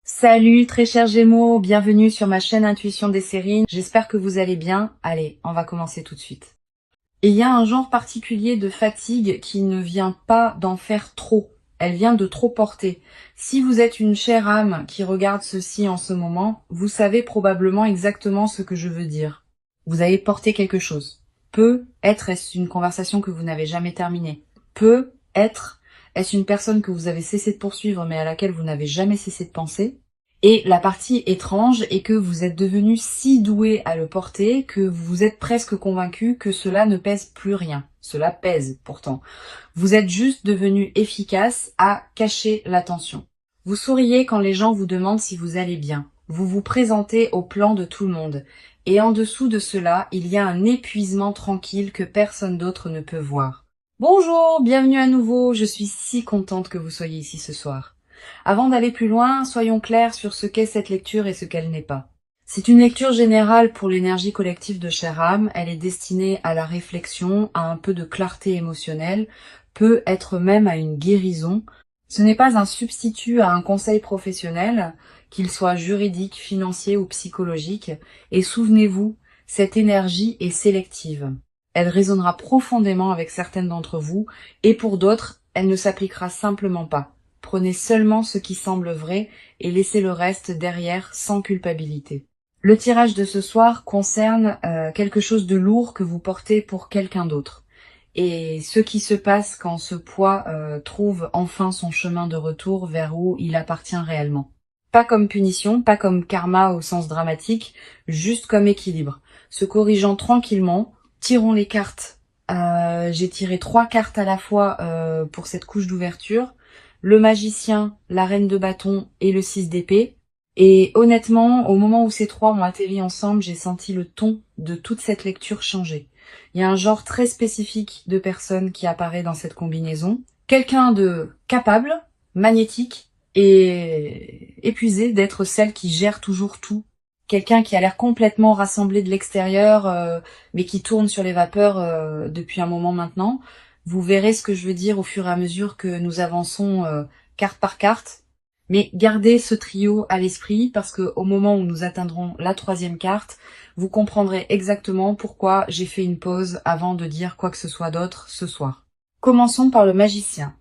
Salut très chers Gémeaux, bienvenue sur ma chaîne Intuition des séries. J'espère que vous allez bien. Allez, on va commencer tout de suite. Et il y a un genre particulier de fatigue qui ne vient pas d'en faire trop. Elle vient de trop porter. Si vous êtes une chère âme qui regarde ceci en ce moment, vous savez probablement exactement ce que je veux dire. Vous avez porté quelque chose. Peut-être est-ce une conversation que vous n'avez jamais terminée. Peut-être est-ce une personne que vous avez cessé de poursuivre mais à laquelle vous n'avez jamais cessé de penser. Et la partie étrange est que vous êtes devenu si doué à le porter que vous êtes presque convaincu que cela ne pèse plus rien. Cela pèse pourtant. Vous êtes juste devenu efficace à cacher l'attention. Vous souriez quand les gens vous demandent si vous allez bien. Vous vous présentez au plan de tout le monde. Et en dessous de cela, il y a un épuisement tranquille que personne d'autre ne peut voir. Bonjour, bienvenue à nouveau, je suis si contente que vous soyez ici ce soir. Avant d'aller plus loin, soyons clairs sur ce qu'est cette lecture et ce qu'elle n'est pas. C'est une lecture générale pour l'énergie collective de chère âme, elle est destinée à la réflexion, à un peu de clarté émotionnelle, peut être même à une guérison. Ce n'est pas un substitut à un conseil professionnel, qu'il soit juridique, financier ou psychologique, et souvenez-vous, cette énergie est sélective. Elle résonnera profondément avec certaines d'entre vous, et pour d'autres, elle ne s'appliquera simplement pas. Prenez seulement ce qui semble vrai et laissez le reste derrière sans culpabilité. Le tirage de ce soir concerne quelque chose de lourd que vous portez pour quelqu'un d'autre. Et ce qui se passe quand ce poids trouve enfin son chemin de retour vers où il appartient réellement. Pas comme punition, pas comme karma au sens dramatique, juste comme équilibre. Se corrigeant tranquillement, tirons les cartes. J'ai tiré 3 cartes à la fois pour cette couche d'ouverture. Le magicien, la reine de bâton et le 6 d'épée. Et honnêtement, au moment où ces trois ont atterri ensemble, j'ai senti le ton de toute cette lecture changer. Il y a un genre très spécifique de personne qui apparaît dans cette combinaison. Quelqu'un de capable, magnétique et épuisé d'être celle qui gère toujours tout. Quelqu'un qui a l'air complètement rassemblé de l'extérieur, mais qui tourne sur les vapeurs depuis un moment maintenant. Vous verrez ce que je veux dire au fur et à mesure que nous avançons carte par carte. Mais gardez ce trio à l'esprit parce que au moment où nous atteindrons la 3e carte, vous comprendrez exactement pourquoi j'ai fait une pause avant de dire quoi que ce soit d'autre ce soir. Commençons par le magicien.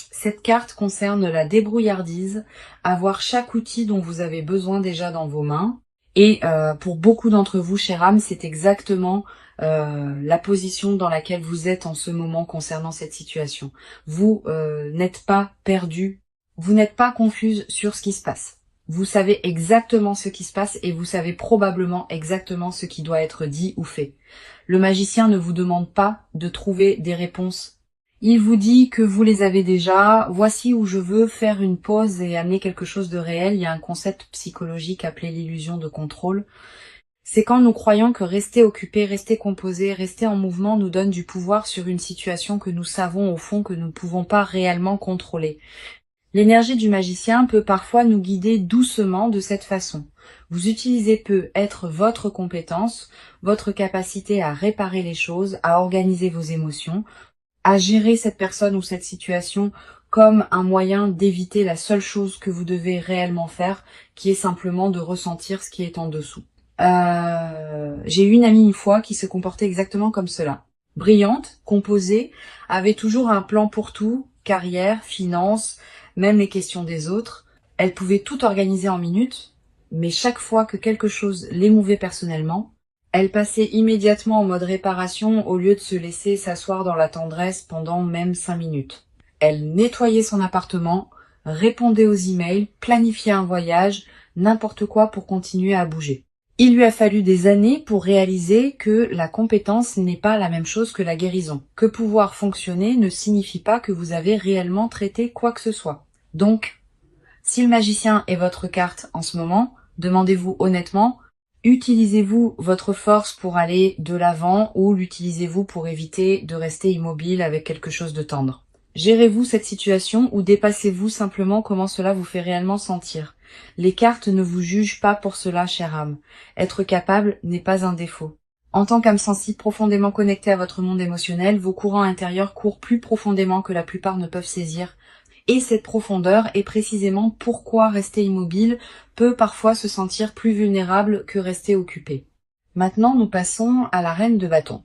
Cette carte concerne la débrouillardise, avoir chaque outil dont vous avez besoin déjà dans vos mains. Et pour beaucoup d'entre vous, chère âme, c'est exactement la position dans laquelle vous êtes en ce moment concernant cette situation. Vous n'êtes pas perdu, vous n'êtes pas confuse sur ce qui se passe. Vous savez exactement ce qui se passe et vous savez probablement exactement ce qui doit être dit ou fait. Le magicien ne vous demande pas de trouver des réponses. Il vous dit que vous les avez déjà. Voici où je veux faire une pause et amener quelque chose de réel. Il y a un concept psychologique appelé l'illusion de contrôle. C'est quand nous croyons que rester occupé, rester composé, rester en mouvement nous donne du pouvoir sur une situation que nous savons au fond que nous ne pouvons pas réellement contrôler. L'énergie du magicien peut parfois nous guider doucement de cette façon. Vous utilisez peut être votre compétence, votre capacité à réparer les choses, à organiser vos émotions, à gérer cette personne ou cette situation comme un moyen d'éviter la seule chose que vous devez réellement faire, qui est simplement de ressentir ce qui est en dessous. J'ai eu une amie une fois qui se comportait exactement comme cela. Brillante, composée, avait toujours un plan pour tout, carrière, finances, même les questions des autres. Elle pouvait tout organiser en minutes, mais chaque fois que quelque chose l'émouvait personnellement, elle passait immédiatement en mode réparation au lieu de se laisser s'asseoir dans la tendresse pendant même 5 minutes. Elle nettoyait son appartement, répondait aux emails, planifiait un voyage, n'importe quoi pour continuer à bouger. Il lui a fallu des années pour réaliser que la compétence n'est pas la même chose que la guérison. Que pouvoir fonctionner ne signifie pas que vous avez réellement traité quoi que ce soit. Donc, si le magicien est votre carte en ce moment, demandez-vous honnêtement, utilisez-vous votre force pour aller de l'avant ou l'utilisez-vous pour éviter de rester immobile avec quelque chose de tendre? Gérez-vous cette situation ou dépassez-vous simplement comment cela vous fait réellement sentir? Les cartes ne vous jugent pas pour cela, chère âme. Être capable n'est pas un défaut. En tant qu'âme sensible profondément connectée à votre monde émotionnel, vos courants intérieurs courent plus profondément que la plupart ne peuvent saisir. Et cette profondeur est précisément pourquoi rester immobile peut parfois se sentir plus vulnérable que rester occupé. Maintenant, nous passons à la reine de bâton.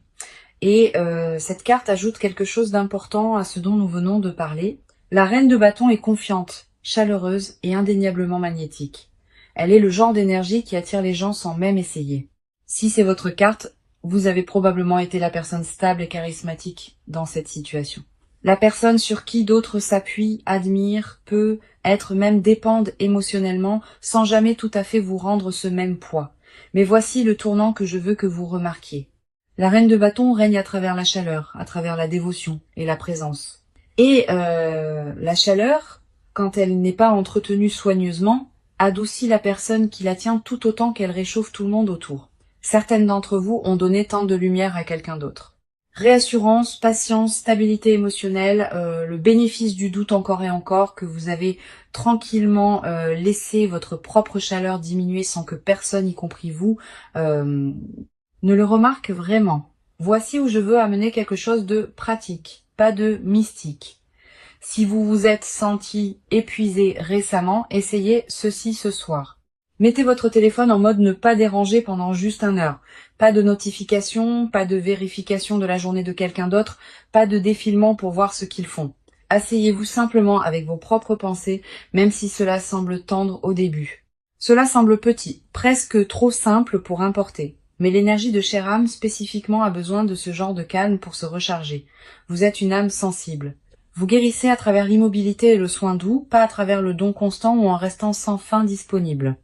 Et cette carte ajoute quelque chose d'important à ce dont nous venons de parler. La reine de bâton est confiante, chaleureuse et indéniablement magnétique. Elle est le genre d'énergie qui attire les gens sans même essayer. Si c'est votre carte, vous avez probablement été la personne stable et charismatique dans cette situation. La personne sur qui d'autres s'appuient, admirent, peut, être même dépendent émotionnellement sans jamais tout à fait vous rendre ce même poids. Mais voici le tournant que je veux que vous remarquiez. La reine de bâton règne à travers la chaleur, à travers la dévotion et la présence. Et la chaleur, quand elle n'est pas entretenue soigneusement, adoucit la personne qui la tient tout autant qu'elle réchauffe tout le monde autour. Certaines d'entre vous ont donné tant de lumière à quelqu'un d'autre. Réassurance, patience, stabilité émotionnelle, le bénéfice du doute encore et encore, que vous avez tranquillement laissé votre propre chaleur diminuer sans que personne, y compris vous, ne le remarque vraiment. Voici où je veux amener quelque chose de pratique, pas de mystique. Si vous vous êtes senti épuisé récemment, essayez ceci ce soir. Mettez votre téléphone en mode ne pas déranger pendant juste 1 heure. Pas de notification, pas de vérification de la journée de quelqu'un d'autre, pas de défilement pour voir ce qu'ils font. Asseyez-vous simplement avec vos propres pensées, même si cela semble tendre au début. Cela semble petit, presque trop simple pour importer. Mais l'énergie de chère âme spécifiquement a besoin de ce genre de calme pour se recharger. Vous êtes une âme sensible. Vous guérissez à travers l'immobilité et le soin doux, pas à travers le don constant ou en restant sans fin disponible.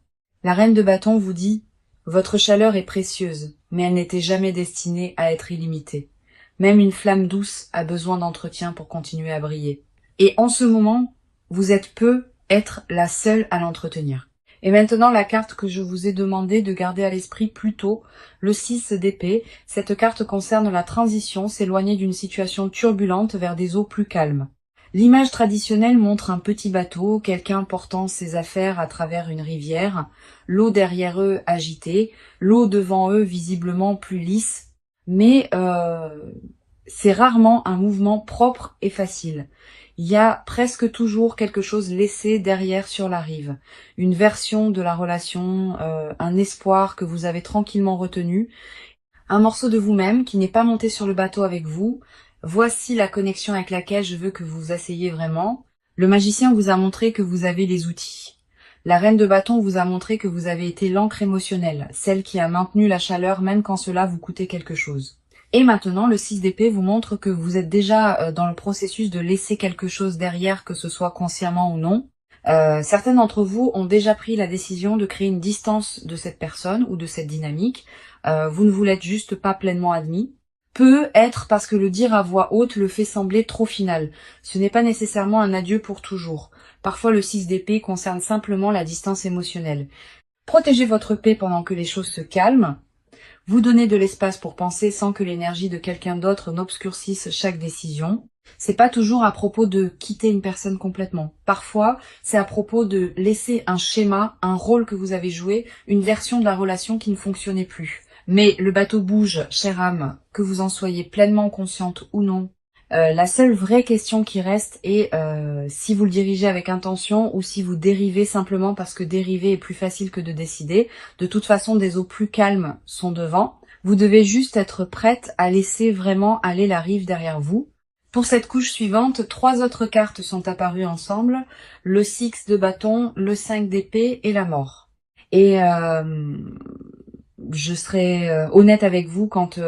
La reine de bâton vous dit « Votre chaleur est précieuse, mais elle n'était jamais destinée à être illimitée. Même une flamme douce a besoin d'entretien pour continuer à briller. Et en ce moment, vous êtes peu être la seule à l'entretenir. » Et maintenant, la carte que je vous ai demandé de garder à l'esprit plus tôt, le 6 d'épée. Cette carte concerne la transition, s'éloigner d'une situation turbulente vers des eaux plus calmes. L'image traditionnelle montre un petit bateau, quelqu'un portant ses affaires à travers une rivière, l'eau derrière eux agitée, l'eau devant eux visiblement plus lisse, mais c'est rarement un mouvement propre et facile. Il y a presque toujours quelque chose laissé derrière sur la rive, une version de la relation, un espoir que vous avez tranquillement retenu, un morceau de vous-même qui n'est pas monté sur le bateau avec vous. Voici la connexion avec laquelle je veux que vous vous asseyez vraiment. Le magicien vous a montré que vous avez les outils. La reine de bâton vous a montré que vous avez été l'encre émotionnelle, celle qui a maintenu la chaleur même quand cela vous coûtait quelque chose. Et maintenant, le 6 d'épée vous montre que vous êtes déjà dans le processus de laisser quelque chose derrière, que ce soit consciemment ou non. Certains d'entre vous ont déjà pris la décision de créer une distance de cette personne ou de cette dynamique. Vous ne vous l'êtes juste pas pleinement admis. Peut être parce que le dire à voix haute le fait sembler trop final. Ce n'est pas nécessairement un adieu pour toujours. Parfois le 6 d'épée concerne simplement la distance émotionnelle. Protégez votre paix pendant que les choses se calment. Vous donnez de l'espace pour penser sans que l'énergie de quelqu'un d'autre n'obscurcisse chaque décision. C'est pas toujours à propos de quitter une personne complètement. Parfois, c'est à propos de laisser un schéma, un rôle que vous avez joué, une version de la relation qui ne fonctionnait plus. Mais le bateau bouge, chère âme, que vous en soyez pleinement consciente ou non. La seule vraie question qui reste est si vous le dirigez avec intention ou si vous dérivez simplement parce que dériver est plus facile que de décider. De toute façon, des eaux plus calmes sont devant. Vous devez juste être prête à laisser vraiment aller la rive derrière vous. Pour cette couche suivante, 3 autres cartes sont apparues ensemble. Le 6 de bâton, le 5 d'épée et la mort. Et je serai honnête avec vous, quand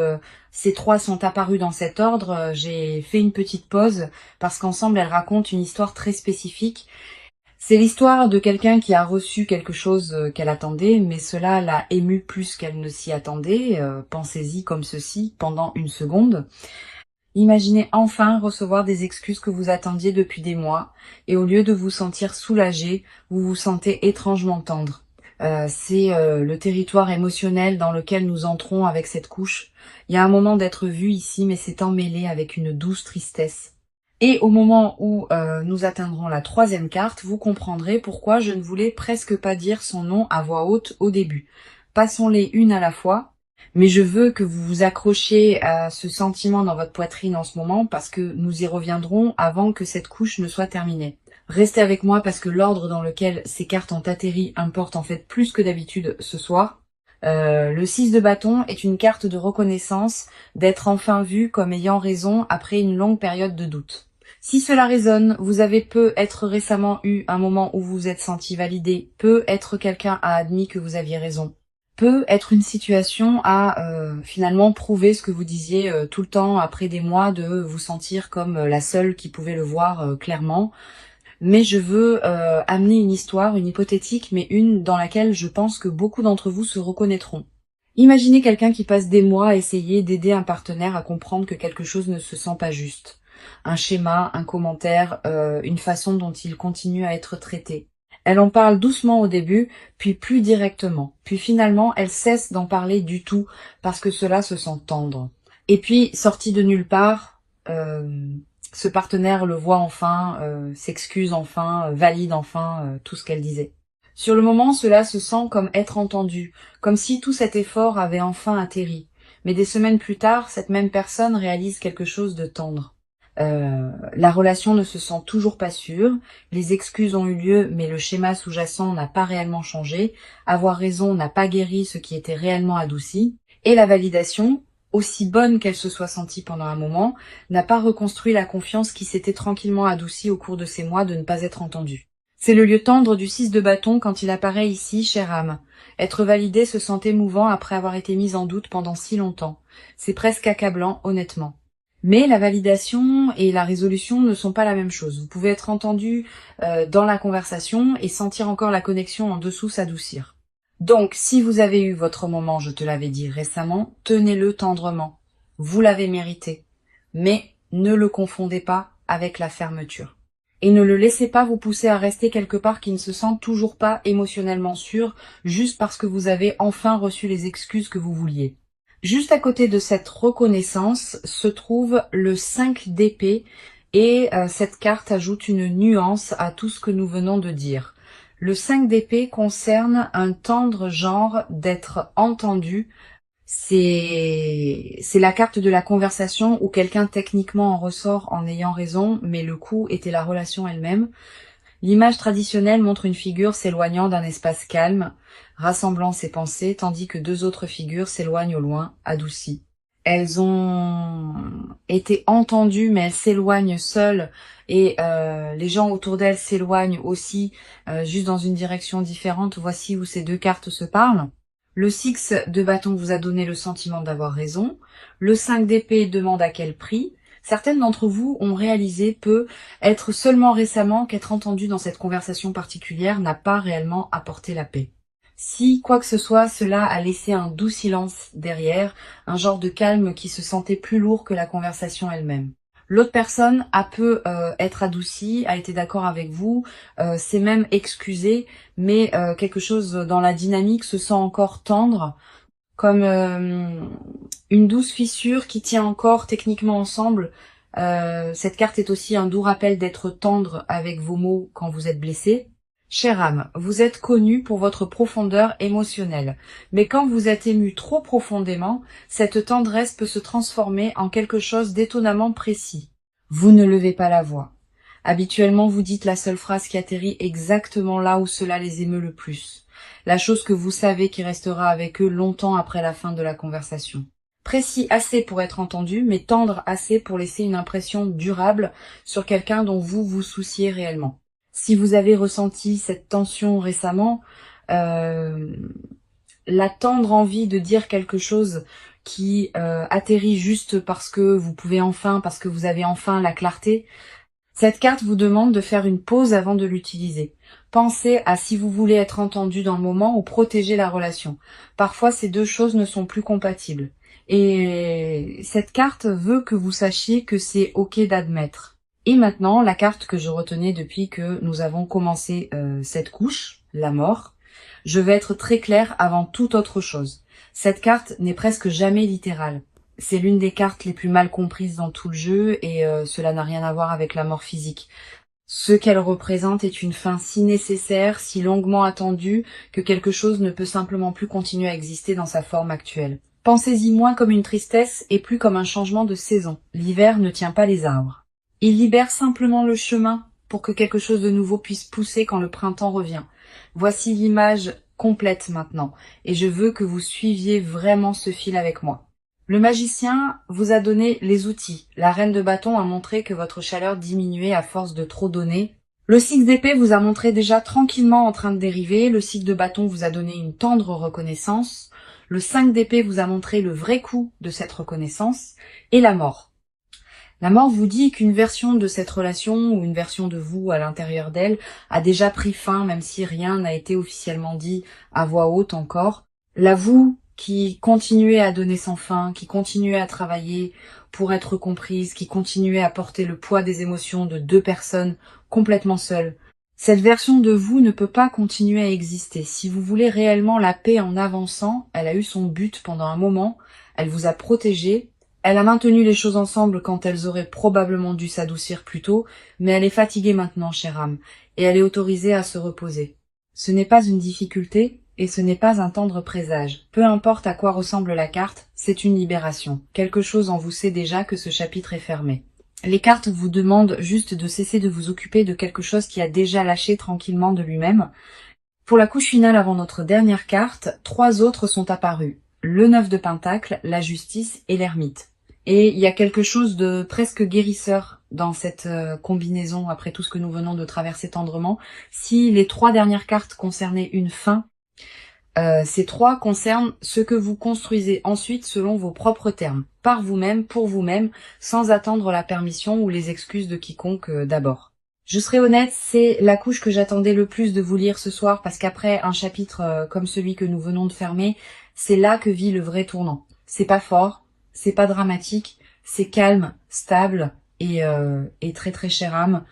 ces 3 sont apparus dans cet ordre, j'ai fait une petite pause parce qu'ensemble elles racontent une histoire très spécifique. C'est l'histoire de quelqu'un qui a reçu quelque chose qu'elle attendait, mais cela l'a émue plus qu'elle ne s'y attendait. Pensez-y comme ceci pendant 1 seconde. Imaginez enfin recevoir des excuses que vous attendiez depuis des mois, et au lieu de vous sentir soulagé, vous vous sentez étrangement tendre. C'est le territoire émotionnel dans lequel nous entrons avec cette couche. Il y a un moment d'être vu ici, mais c'est emmêlé avec une douce tristesse. Et au moment où nous atteindrons la 3e carte, vous comprendrez pourquoi je ne voulais presque pas dire son nom à voix haute au début. Passons-les une à la fois, mais je veux que vous vous accrochiez à ce sentiment dans votre poitrine en ce moment parce que nous y reviendrons avant que cette couche ne soit terminée. Restez avec moi parce que l'ordre dans lequel ces cartes ont atterri importe en fait plus que d'habitude ce soir. Le 6 de bâton est une carte de reconnaissance, d'être enfin vu comme ayant raison après une longue période de doute. Si cela résonne, vous avez peut-être récemment eu un moment où vous vous êtes senti validé, peut-être quelqu'un a admis que vous aviez raison, peut être une situation à finalement prouver ce que vous disiez tout le temps après des mois de vous sentir comme la seule qui pouvait le voir clairement. Mais je veux amener une histoire, une hypothétique, mais une dans laquelle je pense que beaucoup d'entre vous se reconnaîtront. Imaginez quelqu'un qui passe des mois à essayer d'aider un partenaire à comprendre que quelque chose ne se sent pas juste. Un schéma, un commentaire, une façon dont il continue à être traité. Elle en parle doucement au début, puis plus directement. Puis finalement, elle cesse d'en parler du tout, parce que cela se sent tendre. Et puis, sortie de nulle part, ce partenaire le voit enfin, s'excuse enfin, valide enfin tout ce qu'elle disait. Sur le moment, cela se sent comme être entendu, comme si tout cet effort avait enfin atterri. Mais des semaines plus tard, cette même personne réalise quelque chose de tendre. La relation ne se sent toujours pas sûre, les excuses ont eu lieu, mais le schéma sous-jacent n'a pas réellement changé, avoir raison n'a pas guéri ce qui était réellement adouci, et la validation, aussi bonne qu'elle se soit sentie pendant un moment, n'a pas reconstruit la confiance qui s'était tranquillement adoucie au cours de ces mois de ne pas être entendue. C'est le lieu tendre du 6 de bâton quand il apparaît ici, chère âme. Être validé se sent émouvant après avoir été mis en doute pendant si longtemps. C'est presque accablant, honnêtement. Mais la validation et la résolution ne sont pas la même chose. Vous pouvez être entendu dans la conversation et sentir encore la connexion en dessous s'adoucir. Donc, si vous avez eu votre moment, je te l'avais dit récemment, tenez-le tendrement. Vous l'avez mérité. Mais ne le confondez pas avec la fermeture. Et ne le laissez pas vous pousser à rester quelque part qui ne se sent toujours pas émotionnellement sûr, juste parce que vous avez enfin reçu les excuses que vous vouliez. Juste à côté de cette reconnaissance se trouve le 5 d'épée et cette carte ajoute une nuance à tout ce que nous venons de dire. Le 5 d'épée concerne un tendre genre d'être entendu. C'est la carte de la conversation où quelqu'un techniquement en ressort en ayant raison, mais le coup était la relation elle-même. L'image traditionnelle montre une figure s'éloignant d'un espace calme, rassemblant ses pensées, tandis que deux autres figures s'éloignent au loin, adoucies. Elles ont été entendues, mais elles s'éloignent seules, et les gens autour d'elles s'éloignent aussi, juste dans une direction différente. Voici où ces deux cartes se parlent. Le 6 de bâton vous a donné le sentiment d'avoir raison. Le 5 d'épée demande à quel prix. Certaines d'entre vous ont réalisé peut être seulement récemment qu'être entendu dans cette conversation particulière n'a pas réellement apporté la paix. Si, quoi que ce soit, cela a laissé un doux silence derrière, un genre de calme qui se sentait plus lourd que la conversation elle-même. L'autre personne a pu être adoucie, a été d'accord avec vous, s'est même excusée, mais quelque chose dans la dynamique se sent encore tendre, comme une douce fissure qui tient encore techniquement ensemble. Cette carte est aussi un doux rappel d'être tendre avec vos mots quand vous êtes blessé. Chère âme, vous êtes connue pour votre profondeur émotionnelle, mais quand vous êtes ému trop profondément, cette tendresse peut se transformer en quelque chose d'étonnamment précis. Vous ne levez pas la voix. Habituellement, vous dites la seule phrase qui atterrit exactement là où cela les émeut le plus. La chose que vous savez qui restera avec eux longtemps après la fin de la conversation. Précis assez pour être entendu, mais tendre assez pour laisser une impression durable sur quelqu'un dont vous vous souciez réellement. Si vous avez ressenti cette tension récemment, la tendre envie de dire quelque chose qui atterrit juste parce que vous pouvez enfin, parce que vous avez enfin la clarté, cette carte vous demande de faire une pause avant de l'utiliser. Pensez à si vous voulez être entendu dans le moment ou protéger la relation. Parfois, ces deux choses ne sont plus compatibles. Et cette carte veut que vous sachiez que c'est ok d'admettre. Et maintenant, la carte que je retenais depuis que nous avons commencé cette couche, la mort. Je vais être très claire avant toute autre chose. Cette carte n'est presque jamais littérale. C'est l'une des cartes les plus mal comprises dans tout le jeu et cela n'a rien à voir avec la mort physique. Ce qu'elle représente est une fin si nécessaire, si longuement attendue, que quelque chose ne peut simplement plus continuer à exister dans sa forme actuelle. Pensez-y moins comme une tristesse et plus comme un changement de saison. L'hiver ne tient pas les arbres. Il libère simplement le chemin pour que quelque chose de nouveau puisse pousser quand le printemps revient. Voici l'image complète maintenant, et je veux que vous suiviez vraiment ce fil avec moi. Le magicien vous a donné les outils. La reine de bâton a montré que votre chaleur diminuait à force de trop donner. Le 6 d'épée vous a montré déjà tranquillement en train de dériver. Le 6 de bâton vous a donné une tendre reconnaissance. Le 5 d'épée vous a montré le vrai coût de cette reconnaissance. Et la mort. La mort vous dit qu'une version de cette relation ou une version de vous à l'intérieur d'elle a déjà pris fin, même si rien n'a été officiellement dit à voix haute encore. La vous qui continuait à donner sans fin, qui continuait à travailler pour être comprise, qui continuait à porter le poids des émotions de deux personnes complètement seules. Cette version de vous ne peut pas continuer à exister. Si vous voulez réellement la paix en avançant, elle a eu son but pendant un moment, elle vous a protégé, elle a maintenu les choses ensemble quand elles auraient probablement dû s'adoucir plus tôt, mais elle est fatiguée maintenant, chère âme, et elle est autorisée à se reposer. Ce n'est pas une difficulté, et ce n'est pas un tendre présage. Peu importe à quoi ressemble la carte, c'est une libération. Quelque chose en vous sait déjà que ce chapitre est fermé. Les cartes vous demandent juste de cesser de vous occuper de quelque chose qui a déjà lâché tranquillement de lui-même. Pour la couche finale avant notre dernière carte, 3 autres sont apparus. Le 9 de Pentacle, la justice et l'ermite. Et il y a quelque chose de presque guérisseur dans cette combinaison après tout ce que nous venons de traverser tendrement. Si les 3 dernières cartes concernaient une fin, ces 3 concernent ce que vous construisez ensuite selon vos propres termes, par vous-même, pour vous-même, sans attendre la permission ou les excuses de quiconque d'abord. Je serai honnête, c'est la couche que j'attendais le plus de vous lire ce soir parce qu'après un chapitre comme celui que nous venons de fermer, c'est là que vit le vrai tournant. C'est pas fort, c'est pas dramatique, c'est calme, stable et très très chère âme.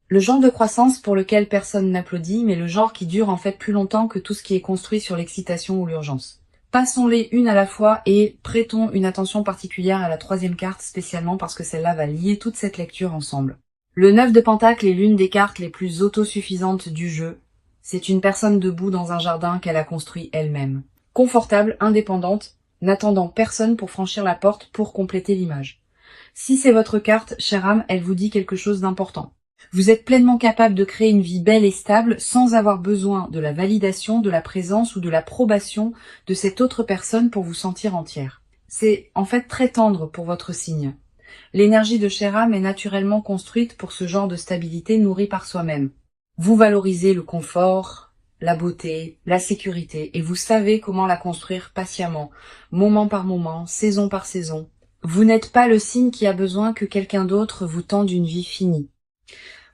Le genre de croissance pour lequel personne n'applaudit, mais le genre qui dure en fait plus longtemps que tout ce qui est construit sur l'excitation ou l'urgence. Passons-les une à la fois et prêtons une attention particulière à la 3e carte spécialement parce que celle-là va lier toute cette lecture ensemble. Le 9 de Pentacle est l'une des cartes les plus autosuffisantes du jeu. C'est une personne debout dans un jardin qu'elle a construit elle-même. Confortable, indépendante, n'attendant personne pour franchir la porte pour compléter l'image. Si c'est votre carte, chère âme, elle vous dit quelque chose d'important. Vous êtes pleinement capable de créer une vie belle et stable sans avoir besoin de la validation, de la présence ou de l'approbation de cette autre personne pour vous sentir entière. C'est en fait très tendre pour votre signe. L'énergie de chère âme est naturellement construite pour ce genre de stabilité nourrie par soi-même. Vous valorisez le confort, la beauté, la sécurité, et vous savez comment la construire patiemment, moment par moment, saison par saison. Vous n'êtes pas le signe qui a besoin que quelqu'un d'autre vous tende une vie finie.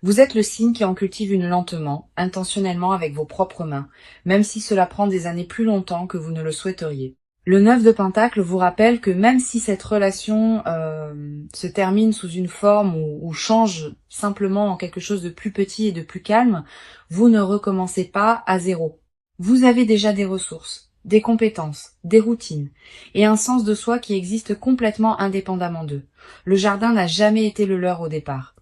Vous êtes le signe qui en cultive une lentement, intentionnellement avec vos propres mains, même si cela prend des années plus longtemps que vous ne le souhaiteriez. Le 9 de Pentacle vous rappelle que même si cette relation se termine sous une forme ou change simplement en quelque chose de plus petit et de plus calme, vous ne recommencez pas à zéro. Vous avez déjà des ressources, des compétences, des routines et un sens de soi qui existe complètement indépendamment d'eux. Le jardin n'a jamais été le leur au départ.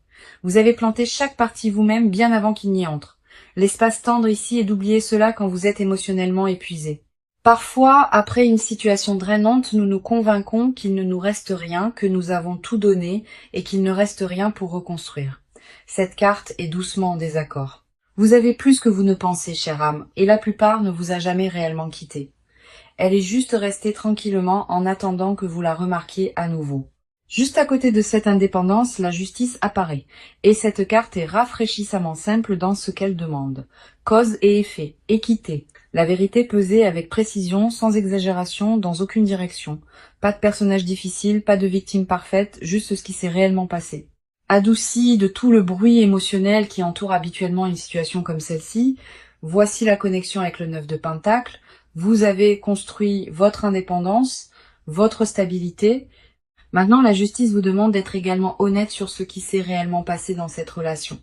Vous avez planté chaque partie vous-même bien avant qu'il n'y entre. L'espace tendre ici est d'oublier cela quand vous êtes émotionnellement épuisé. Parfois, après une situation drainante, nous nous convainquons qu'il ne nous reste rien, que nous avons tout donné et qu'il ne reste rien pour reconstruire. Cette carte est doucement en désaccord. Vous avez plus que vous ne pensez, chère âme, et la plupart ne vous a jamais réellement quitté. Elle est juste restée tranquillement en attendant que vous la remarquiez à nouveau. Juste à côté de cette indépendance, la justice apparaît, et cette carte est rafraîchissamment simple dans ce qu'elle demande. Cause et effet, équité, la vérité pesée avec précision, sans exagération, dans aucune direction. Pas de personnage difficile, pas de victime parfaite, juste ce qui s'est réellement passé. Adouci de tout le bruit émotionnel qui entoure habituellement une situation comme celle-ci, voici la connexion avec le 9 de Pentacle. Vous avez construit votre indépendance, votre stabilité. Maintenant, la justice vous demande d'être également honnête sur ce qui s'est réellement passé dans cette relation.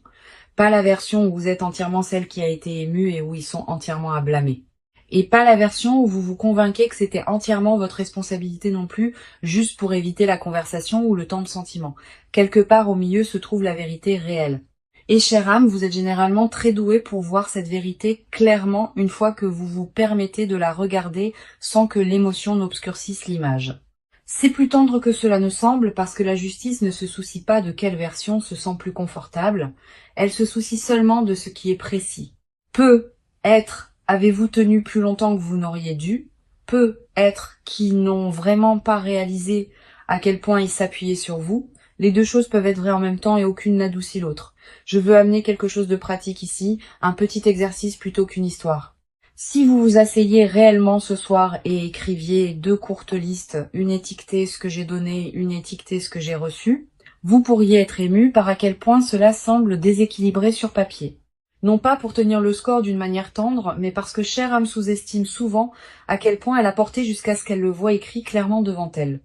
Pas la version où vous êtes entièrement celle qui a été émue et où ils sont entièrement à blâmer. Et pas la version où vous vous convainquez que c'était entièrement votre responsabilité non plus, juste pour éviter la conversation ou le temps de sentiment. Quelque part au milieu se trouve la vérité réelle. Et chère âme, vous êtes généralement très doué pour voir cette vérité clairement une fois que vous vous permettez de la regarder sans que l'émotion n'obscurcisse l'image. C'est plus tendre que cela ne semble parce que la justice ne se soucie pas de quelle version se sent plus confortable, elle se soucie seulement de ce qui est précis. Peut être avez-vous tenu plus longtemps que vous n'auriez dû, peut être qui n'ont vraiment pas réalisé à quel point ils s'appuyaient sur vous. Les deux choses peuvent être vraies en même temps et aucune n'adoucit l'autre. Je veux amener quelque chose de pratique ici, un petit exercice plutôt qu'une histoire. Si vous vous asseyez réellement ce soir et écriviez 2 courtes listes, une étiquetée ce que j'ai donné, une étiquetée ce que j'ai reçu, vous pourriez être ému par à quel point cela semble déséquilibré sur papier. Non pas pour tenir le score d'une manière tendre, mais parce que chère âme sous-estime souvent à quel point elle a porté jusqu'à ce qu'elle le voie écrit clairement devant elle.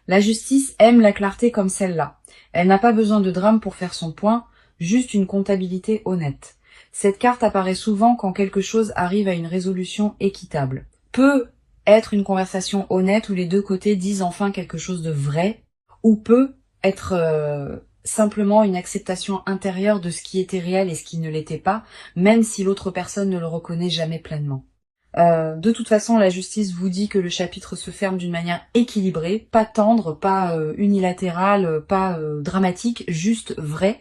La justice aime la clarté comme celle-là. Elle n'a pas besoin de drame pour faire son point, juste une comptabilité honnête. Cette carte apparaît souvent quand quelque chose arrive à une résolution équitable. Peut être une conversation honnête où les deux côtés disent enfin quelque chose de vrai, ou peut être simplement une acceptation intérieure de ce qui était réel et ce qui ne l'était pas, même si l'autre personne ne le reconnaît jamais pleinement. De toute façon, la justice vous dit que le chapitre se ferme d'une manière équilibrée, pas tendre, pas unilatérale, pas dramatique, juste vrai.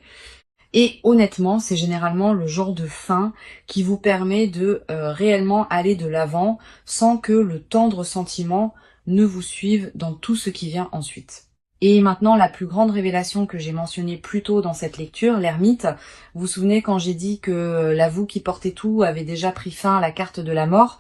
Et honnêtement, c'est généralement le genre de fin qui vous permet de réellement aller de l'avant sans que le tendre sentiment ne vous suive dans tout ce qui vient ensuite. Et maintenant, la plus grande révélation que j'ai mentionnée plus tôt dans cette lecture, l'ermite. Vous vous souvenez quand j'ai dit que la vous qui portait tout avait déjà pris fin à la carte de la mort?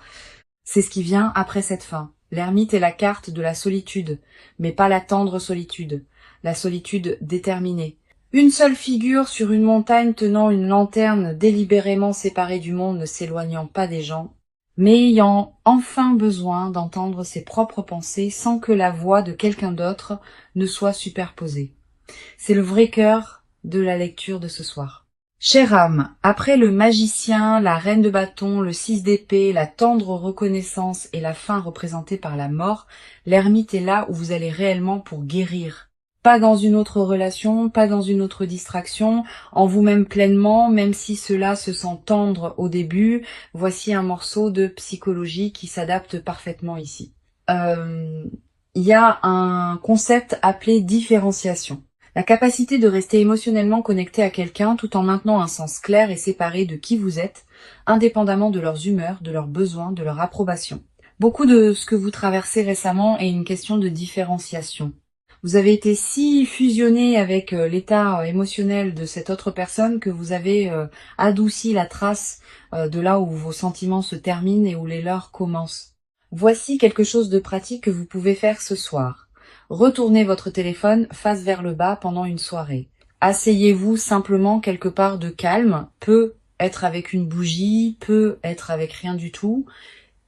C'est ce qui vient après cette fin. L'ermite est la carte de la solitude, mais pas la tendre solitude, la solitude déterminée. Une seule figure sur une montagne tenant une lanterne délibérément séparée du monde, ne s'éloignant pas des gens, mais ayant enfin besoin d'entendre ses propres pensées sans que la voix de quelqu'un d'autre ne soit superposée. C'est le vrai cœur de la lecture de ce soir. Chère âme, après le magicien, la reine de bâton, le 6 d'épée, la tendre reconnaissance et la fin représentée par la mort, l'ermite est là où vous allez réellement pour guérir. Pas dans une autre relation, pas dans une autre distraction, en vous-même pleinement, même si cela se sent tendre au début, voici un morceau de psychologie qui s'adapte parfaitement ici. Il y a un concept appelé différenciation. La capacité de rester émotionnellement connecté à quelqu'un tout en maintenant un sens clair et séparé de qui vous êtes, indépendamment de leurs humeurs, de leurs besoins, de leur approbation. Beaucoup de ce que vous traversez récemment est une question de différenciation. Vous avez été si fusionné avec l'état émotionnel de cette autre personne que vous avez adouci la trace de là où vos sentiments se terminent et où les leurs commencent. Voici quelque chose de pratique que vous pouvez faire ce soir. Retournez votre téléphone face vers le bas pendant une soirée. Asseyez-vous simplement quelque part de calme, peut être avec une bougie, peut être avec rien du tout,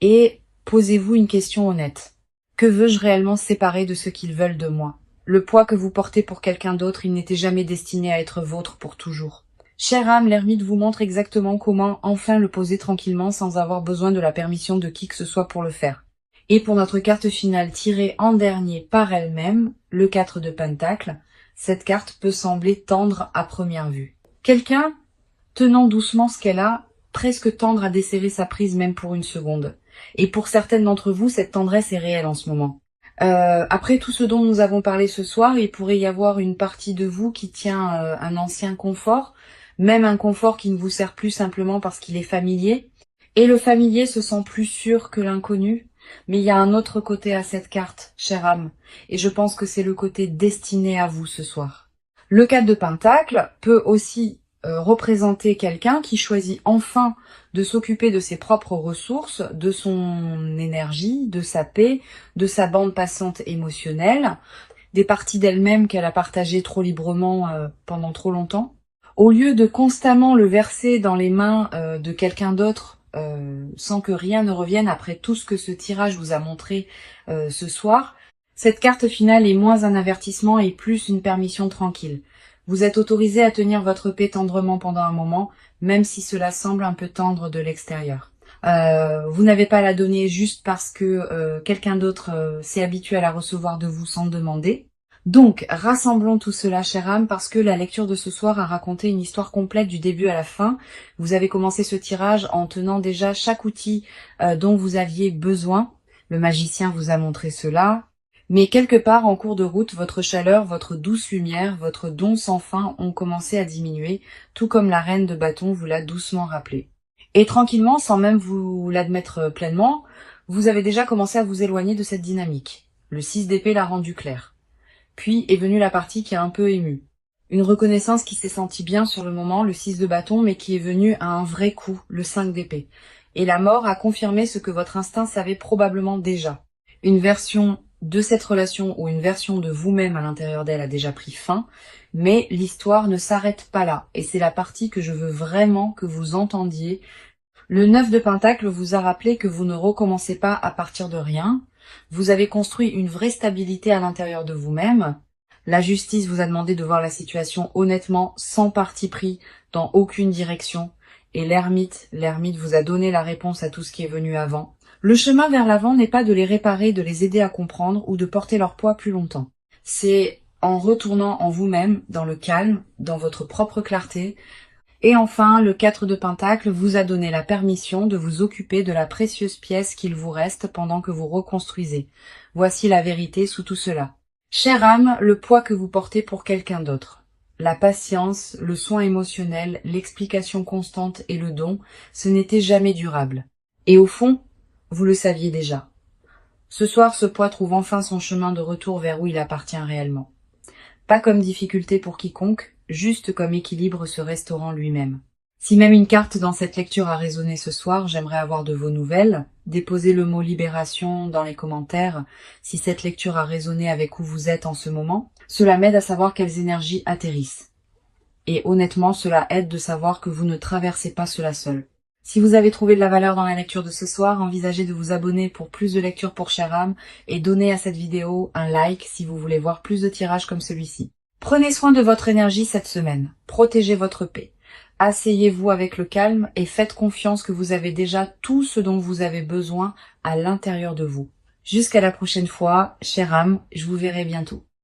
et posez-vous une question honnête. Que veux-je réellement séparer de ce qu'ils veulent de moi? Le poids que vous portez pour quelqu'un d'autre, il n'était jamais destiné à être vôtre pour toujours. Chère âme, l'ermite vous montre exactement comment enfin le poser tranquillement sans avoir besoin de la permission de qui que ce soit pour le faire. Et pour notre carte finale tirée en dernier par elle-même, le 4 de Pentacle, cette carte peut sembler tendre à première vue. Quelqu'un tenant doucement ce qu'elle a, presque tendre à desserrer sa prise même pour une seconde. Et pour certaines d'entre vous, cette tendresse est réelle en ce moment. Après tout ce dont nous avons parlé ce soir, il pourrait y avoir une partie de vous qui tient un ancien confort, même un confort qui ne vous sert plus simplement parce qu'il est familier. Et le familier se sent plus sûr que l'inconnu. Mais il y a un autre côté à cette carte, chère âme, et je pense que c'est le côté destiné à vous ce soir. Le 4 de Pentacle peut aussi représenter quelqu'un qui choisit enfin de s'occuper de ses propres ressources, de son énergie, de sa paix, de sa bande passante émotionnelle, des parties d'elle-même qu'elle a partagées trop librement pendant trop longtemps. Au lieu de constamment le verser dans les mains de quelqu'un d'autre, sans que rien ne revienne après tout ce que ce tirage vous a montré ce soir, cette carte finale est moins un avertissement et plus une permission tranquille. Vous êtes autorisé à tenir votre paix tendrement pendant un moment, même si cela semble un peu tendre de l'extérieur. Vous n'avez pas à la donner juste parce que quelqu'un d'autre s'est habitué à la recevoir de vous sans demander. Donc, rassemblons tout cela, chère âme, parce que la lecture de ce soir a raconté une histoire complète du début à la fin. Vous avez commencé ce tirage en tenant déjà chaque outil dont vous aviez besoin. Le magicien vous a montré cela. Mais quelque part en cours de route, votre chaleur, votre douce lumière, votre don sans fin ont commencé à diminuer, tout comme la reine de bâton vous l'a doucement rappelé. Et tranquillement, sans même vous l'admettre pleinement, vous avez déjà commencé à vous éloigner de cette dynamique. Le 6 d'épée l'a rendu clair. Puis est venue la partie qui a un peu ému. Une reconnaissance qui s'est sentie bien sur le moment, le 6 de bâton, mais qui est venue à un vrai coup, le 5 d'épée. Et la mort a confirmé ce que votre instinct savait probablement déjà. Une version de cette relation ou une version de vous-même à l'intérieur d'elle a déjà pris fin, mais l'histoire ne s'arrête pas là, et c'est la partie que je veux vraiment que vous entendiez. Le 9 de Pentacle vous a rappelé que vous ne recommencez pas à partir de rien, vous avez construit une vraie stabilité à l'intérieur de vous-même. La justice vous a demandé de voir la situation honnêtement, sans parti pris, dans aucune direction, et l'ermite vous a donné la réponse à tout ce qui est venu avant. Le chemin vers l'avant n'est pas de les réparer, de les aider à comprendre ou de porter leur poids plus longtemps. C'est en retournant en vous-même, dans le calme, dans votre propre clarté. Et enfin, le 4 de Pentacle vous a donné la permission de vous occuper de la précieuse pièce qu'il vous reste pendant que vous reconstruisez. Voici la vérité sous tout cela. Chère âme, le poids que vous portez pour quelqu'un d'autre. La patience, le soin émotionnel, l'explication constante et le don, ce n'était jamais durable. Et au fond, vous le saviez déjà. Ce soir, ce poids trouve enfin son chemin de retour vers où il appartient réellement. Pas comme difficulté pour quiconque, juste comme équilibre se restaurant lui-même. Si même une carte dans cette lecture a résonné ce soir, j'aimerais avoir de vos nouvelles. Déposez le mot libération dans les commentaires si cette lecture a résonné avec où vous êtes en ce moment. Cela m'aide à savoir quelles énergies atterrissent. Et honnêtement, cela aide de savoir que vous ne traversez pas cela seul. Si vous avez trouvé de la valeur dans la lecture de ce soir, envisagez de vous abonner pour plus de lectures pour chère âme et donnez à cette vidéo un like si vous voulez voir plus de tirages comme celui-ci. Prenez soin de votre énergie cette semaine. Protégez votre paix. Asseyez-vous avec le calme et faites confiance que vous avez déjà tout ce dont vous avez besoin à l'intérieur de vous. Jusqu'à la prochaine fois, chère âme, je vous verrai bientôt.